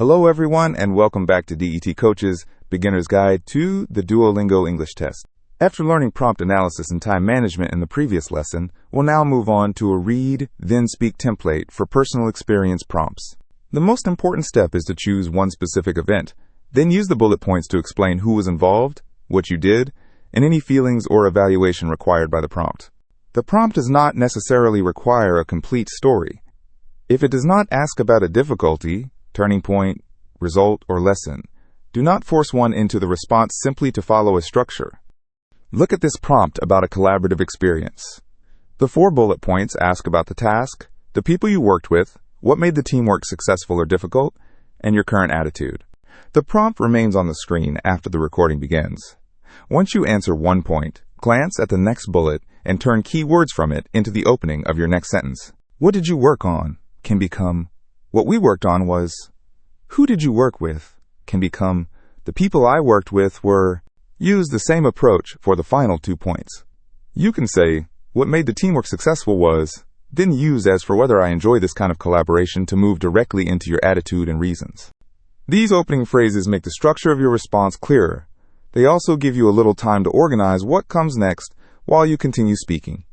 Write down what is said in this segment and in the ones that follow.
Hello everyone and welcome back to DET Coach's Beginner's Guide to the Duolingo English Test. After learning prompt analysis and time management in the previous lesson, we'll now move on to a read, then speak template for personal experience prompts. The most important step is to choose one specific event, then use the bullet points to explain who was involved, what you did, and any feelings or evaluation required by the prompt. The prompt does not necessarily require a complete story. If it does not ask about a difficulty, turning point, result, or lesson, do not force one into the response simply to follow a structure. Look at this prompt about a collaborative experience. The 4 bullet points ask about the task, the people you worked with, what made the teamwork successful or difficult, and your current attitude. The prompt remains on the screen after the recording begins. Once you answer one point, glance at the next bullet and turn key words from it into the opening of your next sentence. What did you work on can become, what we worked on was, who did you work with can become, the people I worked with were. Use the same approach for the final 2 points. You can say, what made the teamwork successful was, then use as for whether I enjoy this kind of collaboration to move directly into your attitude and reasons. These opening phrases make the structure of your response clearer. They also give you a little time to organize what comes next while you continue speaking.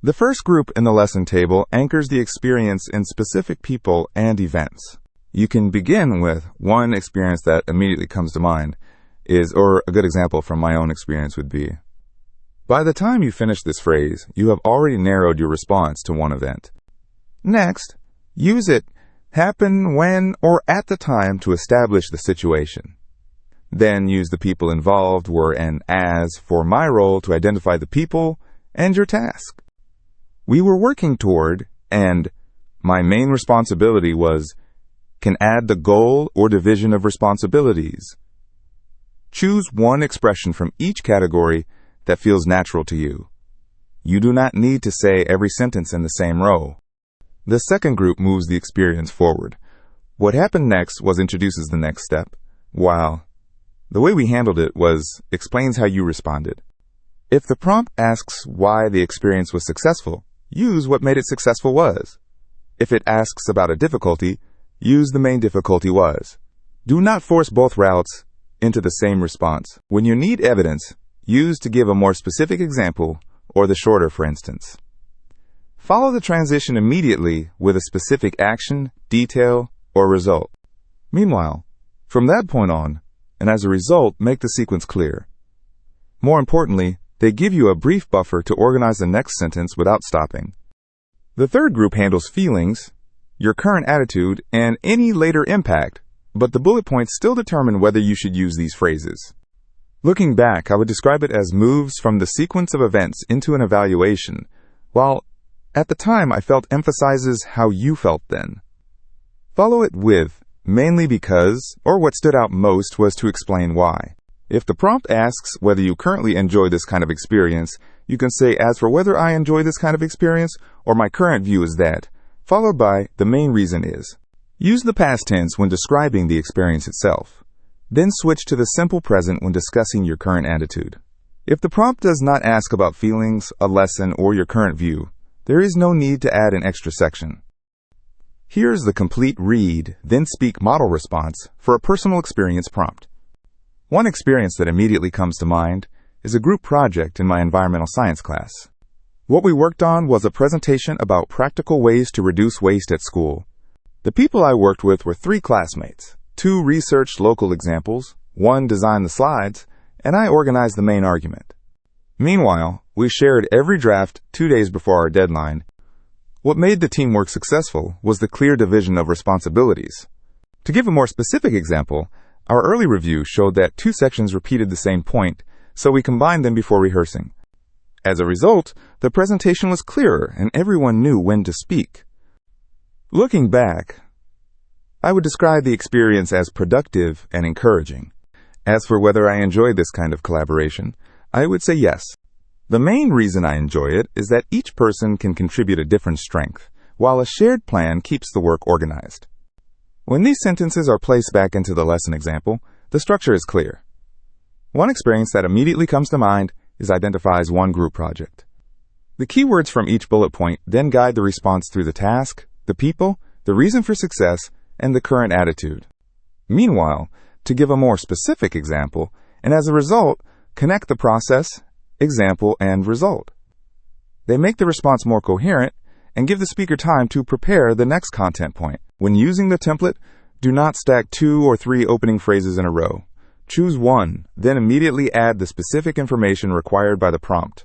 The first group in the lesson table anchors the experience in specific people and events. You can begin with one experience that immediately comes to mind or a good example from my own experience would be, by the time you finish this phrase, you have already narrowed your response to one event. Next, use it, happen when or at the time to establish the situation. Then use the people involved were and as for my role to identify the people and your task. We were working toward, and my main responsibility was, can add the goal or division of responsibilities. Choose one expression from each category that feels natural to you. You do not need to say every sentence in the same row. The second group moves the experience forward. What happened next introduces the next step, while the way we handled it explains how you responded. If the prompt asks why the experience was successful, use what made it successful was. If it asks about a difficulty, use the main difficulty was. Do not force both routes into the same response. When you need evidence, use to give a more specific example or the shorter for instance. Follow the transition immediately with a specific action, detail, or result. Meanwhile, from that point on, and as a result, make the sequence clear. More importantly, they give you a brief buffer to organize the next sentence without stopping. The third group handles feelings, your current attitude, and any later impact, but the bullet points still determine whether you should use these phrases. Looking back, I would describe it as moves from the sequence of events into an evaluation, while at the time I felt emphasizes how you felt then. Follow it with, mainly because, or what stood out most was to explain why. If the prompt asks whether you currently enjoy this kind of experience, you can say, as for whether I enjoy this kind of experience, or my current view is that, followed by the main reason is. Use the past tense when describing the experience itself. Then switch to the simple present when discussing your current attitude. If the prompt does not ask about feelings, a lesson, or your current view, there is no need to add an extra section. Here's the complete read, then speak model response for a personal experience prompt. One experience that immediately comes to mind is a group project in my environmental science class. What we worked on was a presentation about practical ways to reduce waste at school. The people I worked with were 3 classmates. 2 researched local examples, 1 designed the slides, and I organized the main argument. Meanwhile, we shared every draft 2 days before our deadline. What made the teamwork successful was the clear division of responsibilities. To give a more specific example, our early review showed that 2 sections repeated the same point, so we combined them before rehearsing. As a result, the presentation was clearer and everyone knew when to speak. Looking back, I would describe the experience as productive and encouraging. As for whether I enjoy this kind of collaboration, I would say yes. The main reason I enjoy it is that each person can contribute a different strength, while a shared plan keeps the work organized. When these sentences are placed back into the lesson example, the structure is clear. One experience that immediately comes to mind is identifies one group project. The keywords from each bullet point then guide the response through the task, the people, the reason for success, and the current attitude. Meanwhile, to give a more specific example, and as a result, connect the process, example, and result. They make the response more coherent and give the speaker time to prepare the next content point. When using the template, do not stack 2 or 3 opening phrases in a row. Choose one, then immediately add the specific information required by the prompt.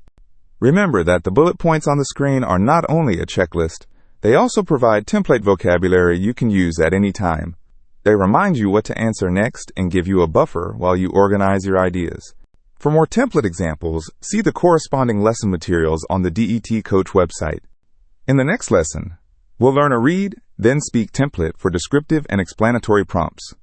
Remember that the bullet points on the screen are not only a checklist, they also provide template vocabulary you can use at any time. They remind you what to answer next and give you a buffer while you organize your ideas. For more template examples, see the corresponding lesson materials on the DET Coach website. In the next lesson, we'll learn a read, then speak template for descriptive and explanatory prompts.